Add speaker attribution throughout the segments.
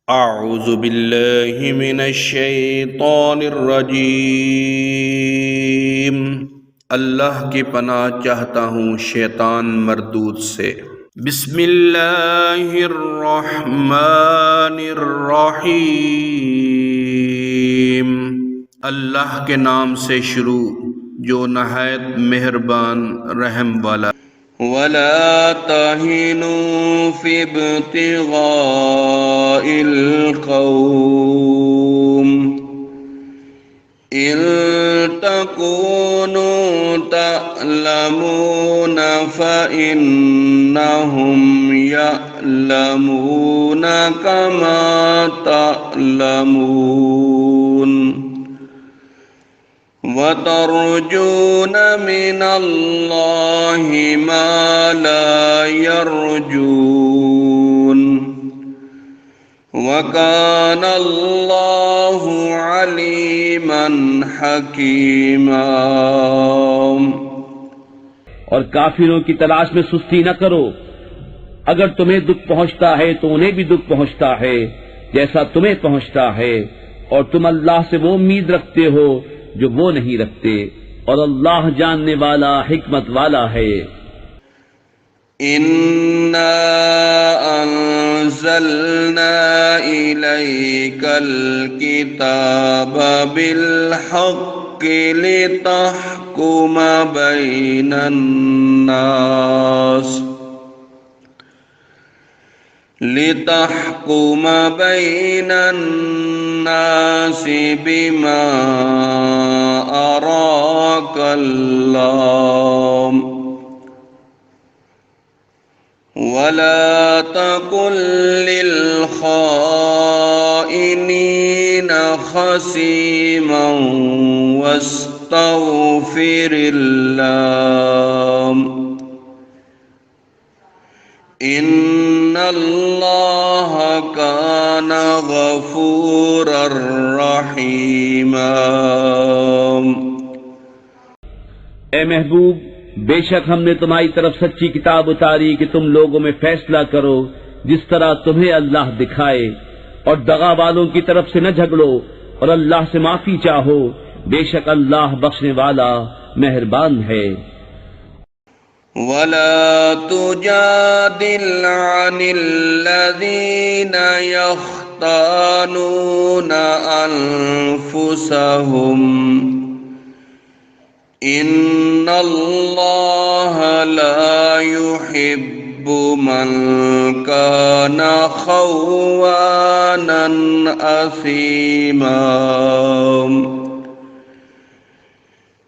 Speaker 1: अऊज़ु बिल्लाहि मिनश्शैतानिर्रजीम। अल्लाह की पनाह चाहता हूँ शैतान मरदूद से। बिस्मिल्लाहिर्रहमानिर्रहीम। अल्लाह के नाम से शुरू जो नहायत मेहरबान रहम वाला। वला तहिनू फी इब्तिगाइल कौम इन तकूनू तअलमून फ़इन्नहुम यअलमून कमा तअलमून वतरजून मिनल्लाहि मा ला यरजून वकानल्लाहु अलीमन हकीमा।
Speaker 2: और काफिरों की तलाश में सुस्ती न करो। अगर तुम्हें दुख पहुंचता है तो उन्हें भी दुख पहुंचता है जैसा तुम्हें पहुंचता है, और तुम अल्लाह से वो उम्मीद रखते हो जो वो नहीं रखते, और अल्लाह जानने वाला हिकमत वाला है।
Speaker 1: इन्ना अंज़लना इलैकल किताब बिलहक्कि लितहकुम बैनन नास बिमा अराकल्लाह वला तकुल लिल खाइनीन खसीमन वस्तगफिरिल्लाह इन्नल्लाह कान गफूरर रहीमा।
Speaker 2: ए महबूब, बेशक हमने तुम्हारी तरफ सच्ची किताब उतारी कि तुम लोगों में फैसला करो जिस तरह तुम्हें अल्लाह दिखाए, और दगा वालों की तरफ से न झगड़ो, और अल्लाह से माफी चाहो। बेशक अल्लाह बख्शने वाला मेहरबान है।
Speaker 1: वला तुजादिल अनिल्लज़ीना यख्तानूना अनफुसहुम इन्नल्लाह ला युहिब्बु मन काना खव्वानन असीमा।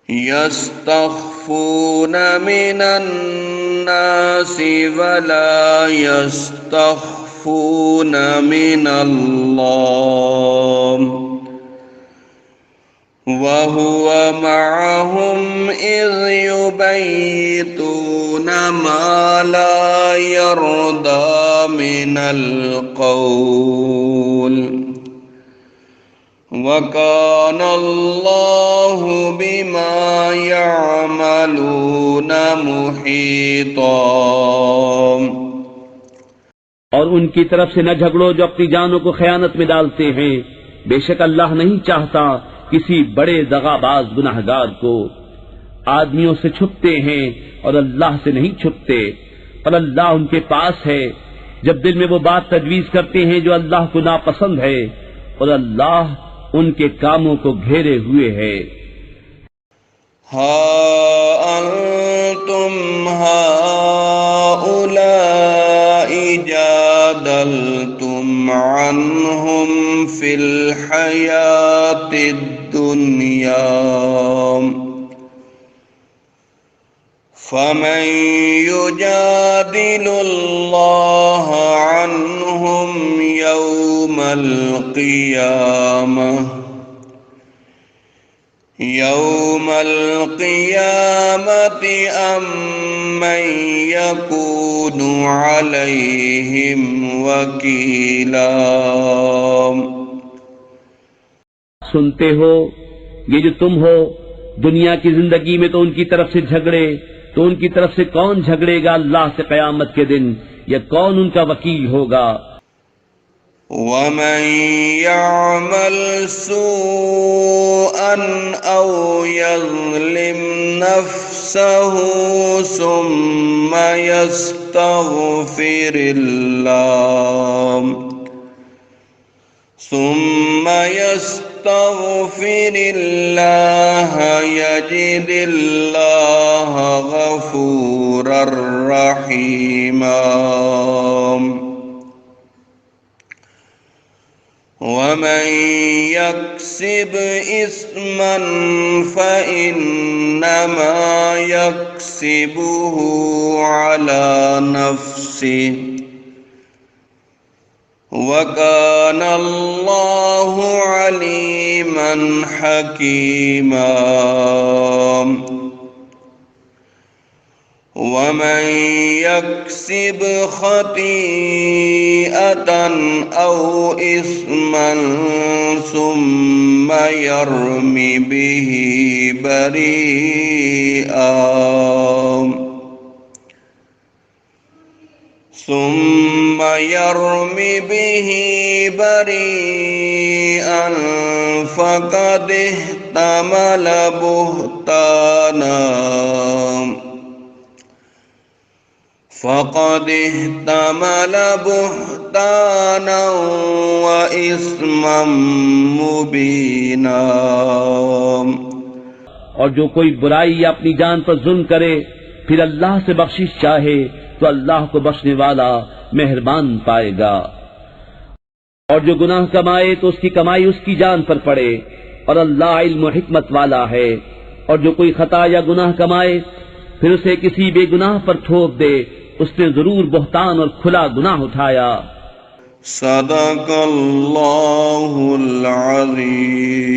Speaker 1: यस्तख्फून मिनन नासि वला यस्तख्फून मिनल्लाह वहुव मअहुम इज़ युबय्यितून मा ला यर्दा मिनल क़ौल वकानल्लाहु बिमा यअमलून मुहीता।
Speaker 2: और उनकी तरफ से न झगड़ो जो अपनी जानों को खयानत में डालते हैं। बेशक अल्लाह नहीं चाहता किसी बड़े दगाबाज गुनाहगार को। आदमियों से छुपते हैं और अल्लाह से नहीं छुपते, और अल्लाह उनके पास है जब दिल में वो बात तजवीज करते हैं जो अल्लाह को नापसंद है, और अल्लाह उनके कामों को घेरे हुए है।
Speaker 1: हा अंतुम हाउलाई जादलतुम अन्हुम फिल हयातिद दुनिया फमन युजादिलुल्लाह अन्हुम यौमल क़ियामति अम्मन यकूनु अलैहिम वकीला।
Speaker 2: सुनते हो, ये जो तुम हो दुनिया की जिंदगी में तो उनकी तरफ से झगड़े, तो उनकी तरफ से कौन झगड़ेगा अल्लाह से क़यामत के दिन, या कौन उनका वकील होगा।
Speaker 1: ومن يعمل سوءا أو يظلم نفسه ثم يستغفر الله يجد الله غفورا رحيما ومن يكسب إثما فإنما يكسبه على نفسه وكان الله عليما حكيما ومن يكسب خطيئة أو إثما ثم يرم به بريئا فقد احتمل بهتانا وإثما مبينا
Speaker 2: और जो कोई बुराई या अपनी जान पर जुल्म करे फिर अल्लाह से बख्शिश चाहे तो अल्लाह को बख्शने वाला मेहरबान पाएगा। और जो गुनाह कमाए तो उसकी कमाई उसकी जान पर पड़े और अल्लाह इल्म व हिकमत वाला है। और जो कोई खता या गुनाह कमाए फिर उसे किसी बेगुनाह पर थोप दे उसने जरूर बुहतान और खुला गुनाह उठाया।
Speaker 1: सदक़ल्लाहुल अज़ीम।